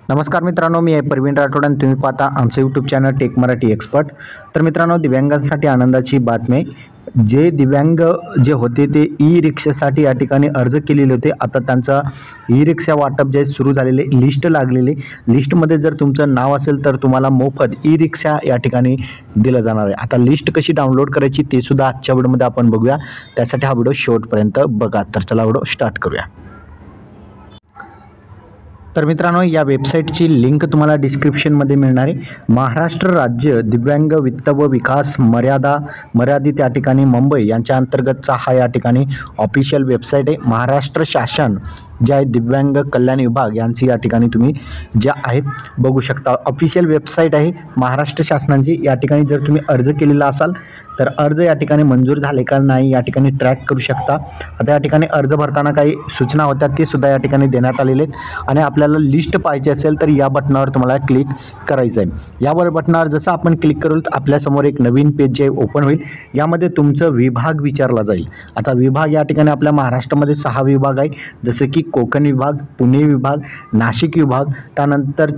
नमस्कार मित्रांनो, मी आहे प्रवीण राठोड आणि तुम्ही पाहता आमचं YouTube channel Tech Marathi Expert. तर मित्रांनो, दिव्यांगांसाठी आनंदाची बातमी। जे दिव्यांग जे होते ते ई रिक्षासाठी या ठिकाणी अर्ज केलेले होते। आता त्यांचा ई रिक्षा वाटप जे सुरू झालेले, लिस्ट लागलेली, लिस्टमध्ये जर तुमचं नाव असेल तर तुम्हाला मोफत ई रिक्षा या ठिकाणी दिलं जाणार आहे। आता लिस्ट कशी डाउनलोड करायची ते सुद्धा आजच्या व्हिडिओमध्ये आपण बघूया। त्यासाठी हा व्हिडिओ शेवटपर्यंत बघा। तर चला व्हिडिओ स्टार्ट करूया। तर मित्रांनो, या वेबसाईटची लिंक तुम्हाला डिस्क्रिप्शनमध्ये मिळणार आहे। महाराष्ट्र राज्य दिव्यांग वित्त व विकास मर्यादित या ठिकाणी मुंबई यांच्या अंतर्गतचा हा या ठिकाणी ऑफिशियल वेबसाईट आहे। महाराष्ट्र शासन जे आहे दिव्यांग कल्याण विभाग यांची या ठिकाणी तुम्ही ज्या आहे बघू शकता। ऑफिशियल वेबसाईट आहे महाराष्ट्र शासनाची। या ठिकाणी जर तुम्ही अर्ज केलेला असाल तर अर्ज या ठिकाणी मंजूर झाले का नाही या ठिकाणी ट्रॅक करू शकता। आता या ठिकाणी अर्ज भरताना काही सूचना होत्या ते सुद्धा या ठिकाणी देण्यात आलेले आहेत। आणि आपल्याला लिस्ट पाहिजे असेल तर या बटनावर तुम्हाला क्लिक करायचं आहे। यावर बटनावर जसं आपण क्लिक करू आपल्यासमोर एक नवीन पेज जे ओपन होईल। यामध्ये तुमचं विभाग विचारला जाईल। आता विभाग या ठिकाणी आपल्या महाराष्ट्रामध्ये 6 विभाग आहे, जसे की कोकण विभाग, पुणे विभाग, नाशिक विभाग, त्यानंतर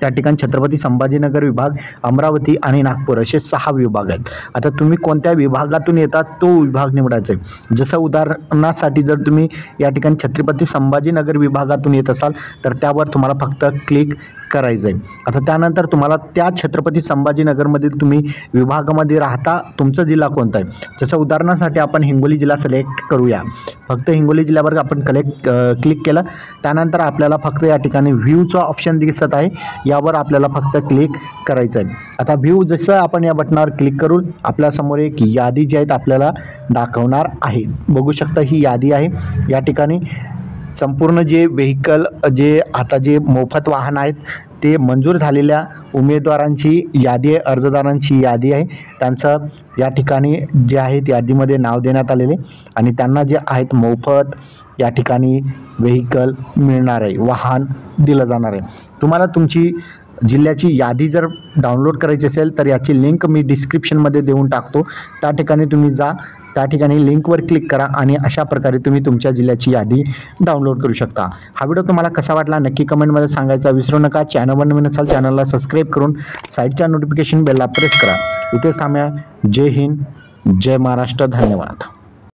त्या ठिकाणी छत्रपती संभाजीनगर विभाग, अमरावती आणि नागपूर असे 6 विभाग आहेत। आता तुम्ही कोणत्या विभागातून येतात तो विभाग निवडायचा आहे। जसं उदाहरणासाठी जर तुम्ही या ठिकाणी छत्रपती संभाजीनगर विभागातून येत असाल तर त्यावर तुम्हाला फक्त क्लिक करायचं आहे। आता त्यानंतर तुम्हाला त्या छत्रपती संभाजीनगरमधील तुम्ही विभागामध्ये राहता, तुमचा जिल्हा कोणता आहे। जसं उदाहरणासाठी आपण हिंगोली जिल्हा सिलेक्ट करूया। फक्त हिंगोली जिल्ह्यावर आपण क्लिक केलं त्यानंतर आपल्याला फक्त या ठिकाणी व्ह्यूचा ऑप्शन दिसत आहे, यावर आपल्याला फक्त क्लिक करायचं आहे। आता व्ह्यू जसं आपण या बटनावर क्लिक करू आपल्यासमोर एक यादी जी आहे आपल्याला दाखवणार आहे। बघू शकता ही यादी आहे। या ठिकाणी संपूर्ण जे व्हेकल जे आता जे मोफत वाहन आहेत ते मंजूर झालेल्या उमेदवारांची यादी आहे, अर्जदारांची यादी आहे। त्यांचं या ठिकाणी जे आहेत यादीमध्ये नाव देण्यात आलेले आणि त्यांना जे आहेत मोफत या ठिकाणी व्हेकल मिळणार आहे, वाहन दिलं जाणार आहे। तुम्हाला तुमची जिल्ह्याची यादी जर डाउनलोड करायची असेल तर याची लिंक मी डिस्क्रिप्शनमध्ये देऊन टाकतो। त्या ठिकाणी तुम्ही जा, त्या ठिकाणी लिंकवर क्लिक करा आणि अशा प्रकारे तुम्ही तुमच्या जिल्ह्याची यादी डाउनलोड करू शकता। हा व्हिडिओ तुम्हाला कसा वाटला नक्की कमेंटमध्ये सांगायचा विसरू नका। चॅनलवर नवीन असाल चॅनलला सबस्क्राईब करून साईडच्या नोटिफिकेशन बेलला प्रेस करा। इथेच थांबूया। जय हिंद, जय महाराष्ट्र, धन्यवाद।